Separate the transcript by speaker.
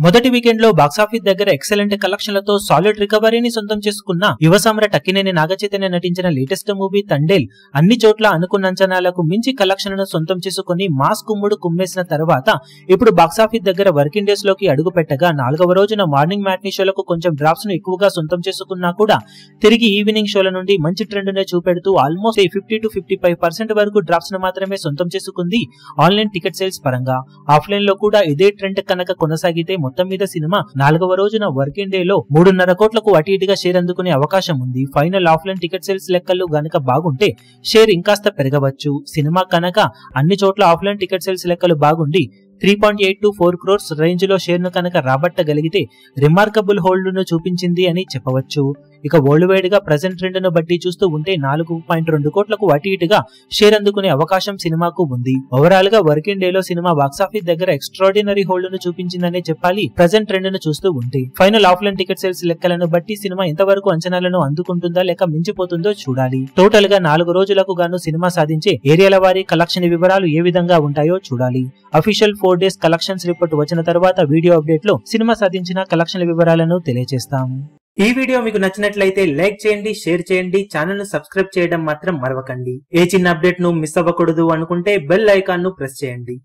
Speaker 1: మొదటి వీకెండ్ లో బాక్సాఫీస్ దగ్గర ఎక్సలెంట్ కలెక్షన్లతో సాలిడ్ రికవరీని సొంతం చేసుకున్న యువ సమ్రాట్ అక్కినేని నాగచైతన్య నటించిన లేటెస్ట్ మూవీ తండేల్ అన్ని చోట్ల అనుకున్న అంచనాలకు మించి కలెక్షన్లను సొంతం చేసుకుని మాస్ కుమ్ముడు కుమ్మేసిన తర్వాత ఇప్పుడు బాక్సాఫీస్ దగ్గర వర్కింగ్ డేస్ లోకి అడుగు పెట్టగా 4వ రోజున మార్నింగ్ మ్యాట్నీ షోలకు కొంచెం డ్రాప్స్ ను ఎక్కువగా సొంతం చేసుకున్నా కూడా తిరిగి ఈవినింగ్ షోల నుండి మంచి ట్రెండ్ నే చూపెడుతూ ఆల్మోస్ట్ 50 to 55% వరకు డ్రాప్స్ ను మాత్రమే సొంతం చేసుకుంది ఆన్లైన్ టికెట్ సేల్స్ పరంగా. ఆఫ్లైన్ లో కూడా ఇదే ట్రెండ్ కనుక కొనసాగితే మొత్తం మీద సినిమా 4వ రోజున వర్కింగ్ డే లో 3.5 కోట్లకు అటు ఇటుగా షేర్ అందుకునే అవకాశం ఉంది. ఫైనల్ ఆఫ్లైన్ టికెట్ సేల్స్ లెక్కలు గనక బాగుంటే షేర్ ఇంకాస్త పెరగవచ్చు. సినిమా కనుక అన్ని చోట్ల ఆఫ్లైన్ టికెట్ సేల్స్ లెక్కలు బాగుండి 3.8 to 4 crores రేంజ్ లో షేర్ ను కనుక రాబట్టగలిగితే రిమార్కబుల్ హోల్డ్ ను చూపించింది అని చెప్పవచ్చు. ఇక వరల్డ్ వైడ్ గా ప్రెసెంట్ ట్రెండ్ ను బట్టి చూస్తూ ఉంటే 4.2 కోట్లకు అటు ఇటుగా షేర్ అందుకునే అవకాశం సినిమాకు ఉంది. ఓవరాల్ గా వర్కింగ్ డే లో సినిమా బాక్సాఫీస్ దగ్గర ఎక్స్ట్రాడినరీ హోల్డ్ ను చూపించిందనే చెప్పాలి ప్రెసెంట్ ట్రెండ్ ను చూస్తూ ఉంటే. ఫైనల్ ఆఫ్లైన్ టికెట్ సేల్స్ లెక్కలను బట్టి సినిమా ఎంతవరకు అంచనాలను అందుకుంటుందా లేక మించిపోతుందో చూడాలి. టోటల్ గా 4 రోజులకు గాను సినిమా సాధించే ఏరియాల వారీ కలెక్షన్ వివరాలు ఏ విధంగా ఉంటాయో చూడాలి. అఫీషియల్ 4 days కలెక్షన్స్ రిపోర్ట్ వచ్చిన తర్వాత వీడియో అప్డేట్ లో సినిమా సాధించిన కలెక్షన్ వివరాలను తెలియజేస్తాము. ఈ వీడియో మీకు నచ్చినట్లయితే లైక్ చేయండి, షేర్ చేయండి, ఛానల్ ను సబ్స్క్రైబ్ చేయడం మాత్రం మరవకండి. ఏ చిన్న అప్డేట్ ను మిస్ అవ్వకూడదు అనుకుంటే బెల్ ఐకాన్ ను ప్రెస్ చేయండి.